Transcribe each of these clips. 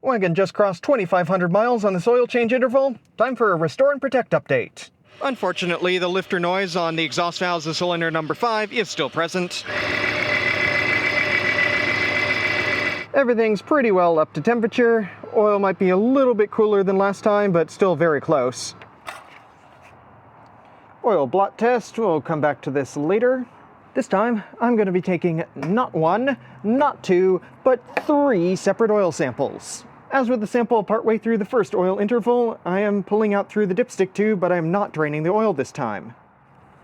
Wagon just crossed 2,500 miles on this oil change interval. Time for a restore and protect update. Unfortunately, the lifter noise on the exhaust valves of cylinder number 5 is still present. Everything's pretty well up to temperature. Oil might be a little bit cooler than last time, but still very close. Oil blot test, we'll come back to this later. This time, I'm going to be taking not 1, not 2, but 3 separate oil samples. As with the sample partway through the first oil interval, I am pulling out through the dipstick tube, but I'm not draining the oil this time.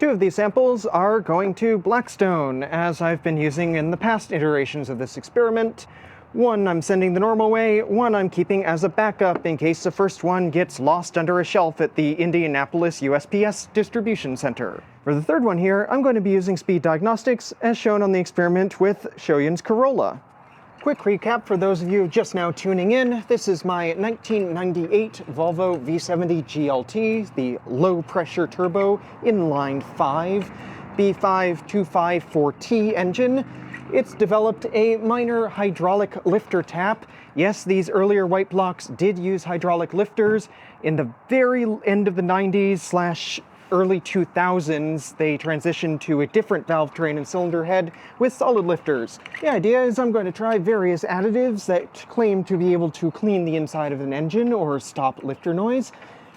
2 of these samples are going to Blackstone, as I've been using in the past iterations of this experiment. 1 I'm sending the normal way, 1 I'm keeping as a backup in case the first one gets lost under a shelf at the Indianapolis USPS distribution center. For the 3rd one here, I'm going to be using speed diagnostics as shown on the experiment with Shoyin's Corolla. Quick recap for those of you just now tuning in. This is my 1998 Volvo V70 GLT, the low-pressure turbo inline 5 B5254T engine. It's developed a minor hydraulic lifter tap. Yes, these earlier white blocks did use hydraulic lifters. In the very end of the 90s / early 2000s, they transitioned to a different valve train and cylinder head with solid lifters. The idea is I'm going to try various additives that claim to be able to clean the inside of an engine or stop lifter noise,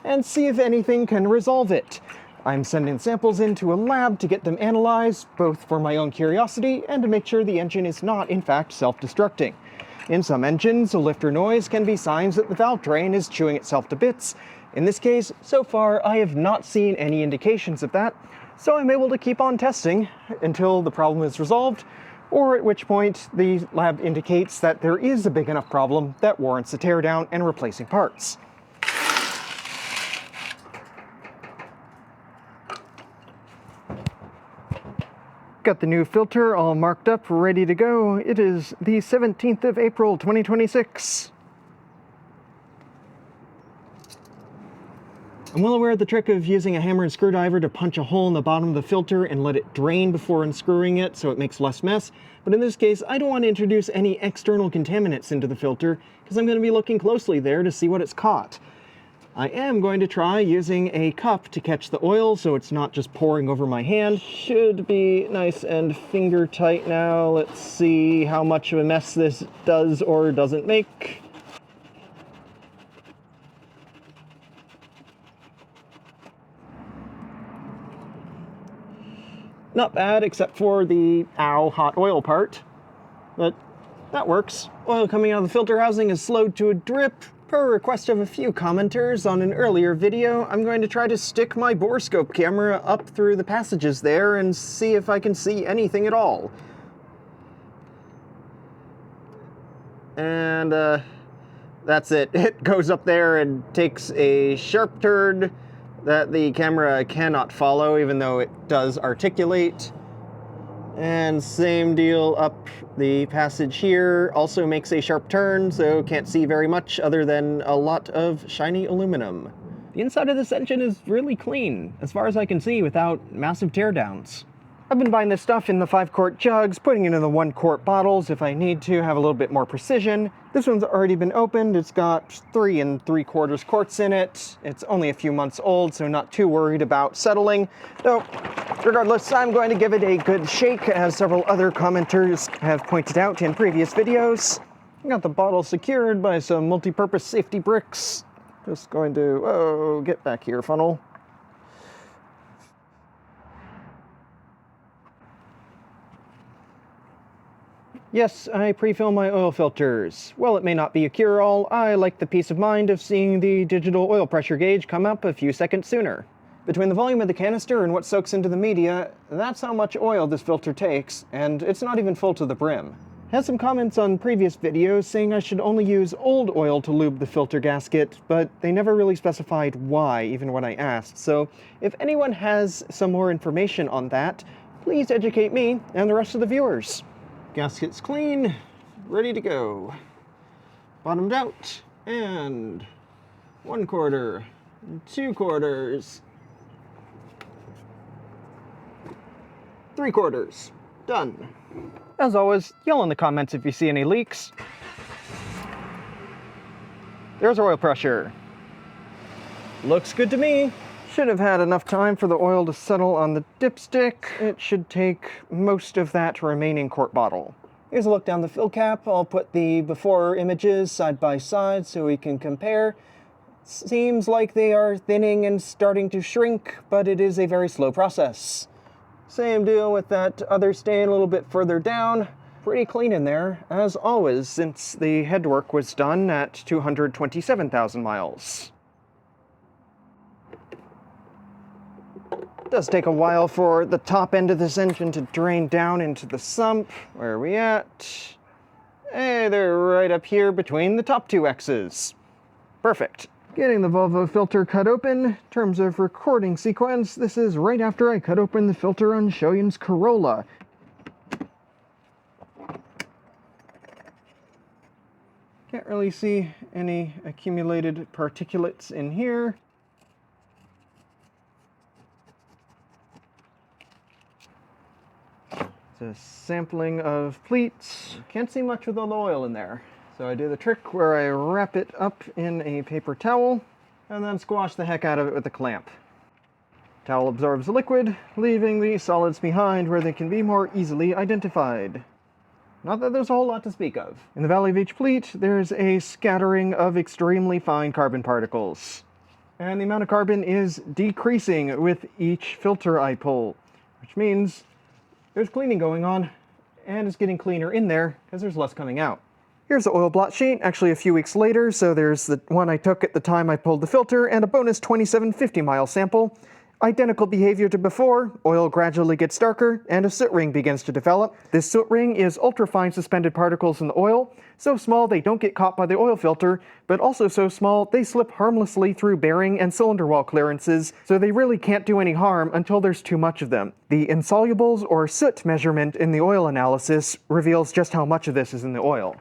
and see if anything can resolve it. I'm sending samples into a lab to get them analyzed, both for my own curiosity and to make sure the engine is not, in fact, self-destructing. In some engines, a lifter noise can be signs that the valve train is chewing itself to bits. In this case, so far, I have not seen any indications of that, so I'm able to keep on testing until the problem is resolved, or at which point the lab indicates that there is a big enough problem that warrants a teardown and replacing parts. Got the new filter all marked up, ready to go. It is the 17th of April, 2026. I'm well aware of the trick of using a hammer and screwdriver to punch a hole in the bottom of the filter and let it drain before unscrewing it so it makes less mess. But in this case, I don't want to introduce any external contaminants into the filter because I'm going to be looking closely there to see what it's caught. I am going to try using a cup to catch the oil so it's not just pouring over my hand. Should be nice and finger tight now. Let's see how much of a mess this does or doesn't make. Not bad, except for the hot oil part, but that works. Oil coming out of the filter housing is slowed to a drip. Per request of a few commenters on an earlier video, I'm going to try to stick my borescope camera up through the passages there and see if I can see anything at all. And that's it. It goes up there and takes a sharp turn that the camera cannot follow, even though it does articulate. And same deal up the passage here, also makes a sharp turn, so can't see very much other than a lot of shiny aluminum. The inside of this engine is really clean, as far as I can see, without massive teardowns. I've been buying this stuff in the 5-quart jugs, putting it in the 1-quart bottles if I need to have a little bit more precision. This one's already been opened. It's got 3 3/4 quarts in it. It's only a few months old, so not too worried about settling. Though, regardless, I'm going to give it a good shake, as several other commenters have pointed out in previous videos. I got the bottle secured by some multi-purpose safety bricks. Just going to, get back here, funnel. Yes, I pre-fill my oil filters. While it may not be a cure-all, I like the peace of mind of seeing the digital oil pressure gauge come up a few seconds sooner. Between the volume of the canister and what soaks into the media, that's how much oil this filter takes, and it's not even full to the brim. Had some comments on previous videos saying I should only use old oil to lube the filter gasket, but they never really specified why, even when I asked. So if anyone has some more information on that, please educate me and the rest of the viewers. Gasket's clean, ready to go. Bottomed out, and 1/4, 2/4, 3/4. Done. As always, yell in the comments if you see any leaks. There's our oil pressure. Looks good to me. Should have had enough time for the oil to settle on the dipstick. It should take most of that remaining quart bottle. Here's a look down the fill cap. I'll put the before images side by side so we can compare. Seems like they are thinning and starting to shrink, but it is a very slow process. Same deal with that other stain a little bit further down. Pretty clean in there, as always, since the headwork was done at 227,000 miles. It does take a while for the top end of this engine to drain down into the sump. Where are we at? Hey, they're right up here between the top two X's. Perfect. Getting the Volvo filter cut open. In terms of recording sequence, this is right after I cut open the filter on Shoyin's Corolla. Can't really see any accumulated particulates in here. It's a sampling of pleats. Can't see much with all the oil in there. So I do the trick where I wrap it up in a paper towel and then squash the heck out of it with a clamp. Towel absorbs the liquid, leaving the solids behind where they can be more easily identified. Not that there's a whole lot to speak of. In the valley of each pleat, there's a scattering of extremely fine carbon particles. And the amount of carbon is decreasing with each filter I pull, which means there's cleaning going on, and it's getting cleaner in there because there's less coming out. Here's the oil blot sheet, actually a few weeks later, so there's the one I took at the time I pulled the filter, and a bonus 2750 mile sample. Identical behavior to before, oil gradually gets darker, and a soot ring begins to develop. This soot ring is ultrafine suspended particles in the oil, so small they don't get caught by the oil filter, but also so small they slip harmlessly through bearing and cylinder wall clearances, so they really can't do any harm until there's too much of them. The insolubles or soot measurement in the oil analysis reveals just how much of this is in the oil.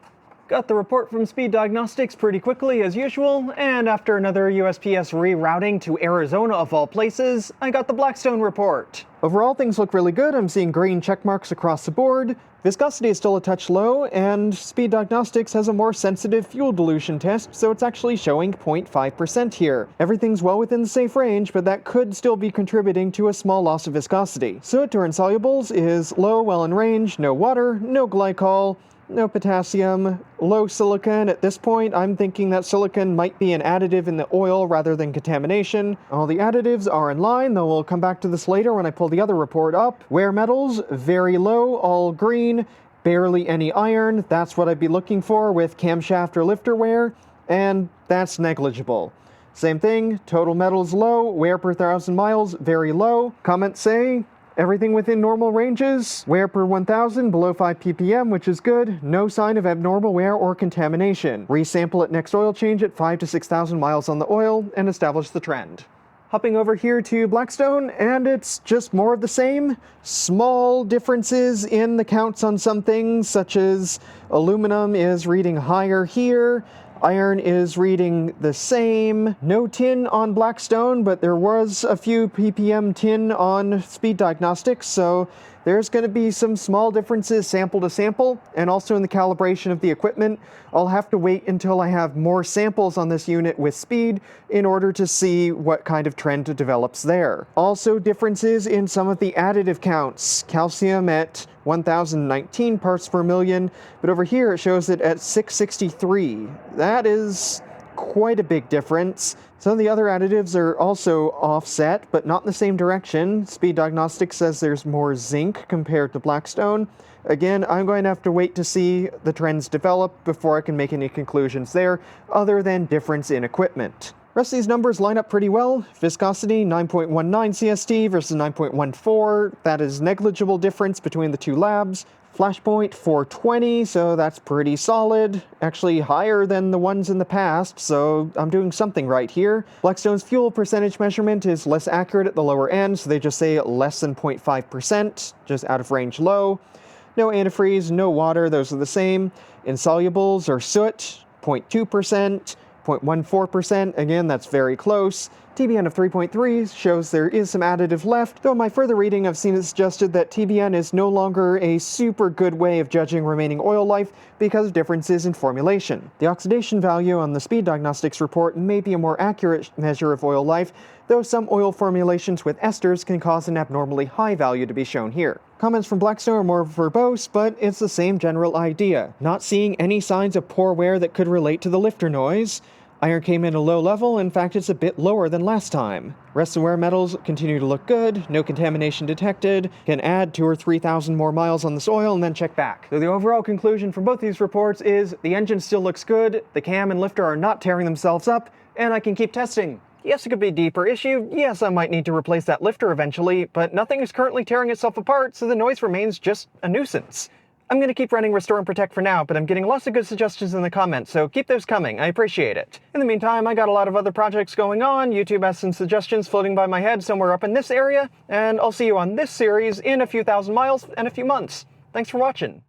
Got the report from Speed Diagnostics pretty quickly as usual, and after another USPS rerouting to Arizona of all places, I got the Blackstone report. Overall, things look really good. I'm seeing green check marks across the board. Viscosity is still a touch low, and Speed Diagnostics has a more sensitive fuel dilution test, so it's actually showing 0.5% here. Everything's well within the safe range, but that could still be contributing to a small loss of viscosity. Soot or insolubles is low, well in range, no water, no glycol, no potassium, low silicon. At this point, I'm thinking that silicon might be an additive in the oil rather than contamination. All the additives are in line, though we'll come back to this later when I pull the other report up. Wear metals, very low, all green, barely any iron. That's what I'd be looking for with camshaft or lifter wear, and that's negligible. Same thing, total metals low, wear per 1,000 miles, very low. Comments say everything within normal ranges. Wear per 1,000 below 5 ppm, which is good. No sign of abnormal wear or contamination. Resample at next oil change at 5 to 6,000 miles on the oil and establish the trend. Hopping over here to Blackstone, and it's just more of the same. Small differences in the counts on some things, such as aluminum is reading higher here. Iron is reading the same. No tin on Blackstone, but there was a few ppm tin on Speed Diagnostics, so there's going to be some small differences sample to sample, and also in the calibration of the equipment. I'll have to wait until I have more samples on this unit with Speed in order to see what kind of trend develops there. Also differences in some of the additive counts. Calcium at 1,019 parts per million, but over here it shows it at 663. That is quite a big difference. Some of the other additives are also offset, but not in the same direction. Speed Diagnostics says there's more zinc compared to Blackstone. Again, I'm going to have to wait to see the trends develop before I can make any conclusions there, other than difference in equipment. Rest of these numbers line up pretty well. Viscosity, 9.19 CST versus 9.14. That is negligible difference between the two labs. Flashpoint, 420, so that's pretty solid. Actually higher than the ones in the past, so I'm doing something right here. Blackstone's fuel percentage measurement is less accurate at the lower end, so they just say less than 0.5%, just out of range low. No antifreeze, no water, those are the same. Insolubles or soot, 0.2%. 0.14%, again, that's very close. TBN of 3.3 shows there is some additive left, though my further reading I've seen it suggested that TBN is no longer a super good way of judging remaining oil life because of differences in formulation. The oxidation value on the speed diagnostics report may be a more accurate measure of oil life, though some oil formulations with esters can cause an abnormally high value to be shown here. Comments from Blackstone are more verbose, but it's the same general idea. Not seeing any signs of poor wear that could relate to the lifter noise. Iron came in a low level, in fact it's a bit lower than last time. Rest and wear metals continue to look good, no contamination detected, can add 2,000 or 3,000 more miles on this oil and then check back. So the overall conclusion from both these reports is the engine still looks good, the cam and lifter are not tearing themselves up, and I can keep testing. Yes, it could be a deeper issue, yes I might need to replace that lifter eventually, but nothing is currently tearing itself apart, so the noise remains just a nuisance. I'm going to keep running Restore and Protect for now, but I'm getting lots of good suggestions in the comments, so keep those coming, I appreciate it. In the meantime, I got a lot of other projects going on, YouTube has some suggestions floating by my head somewhere up in this area, and I'll see you on this series in a few thousand miles and a few months. Thanks for watching.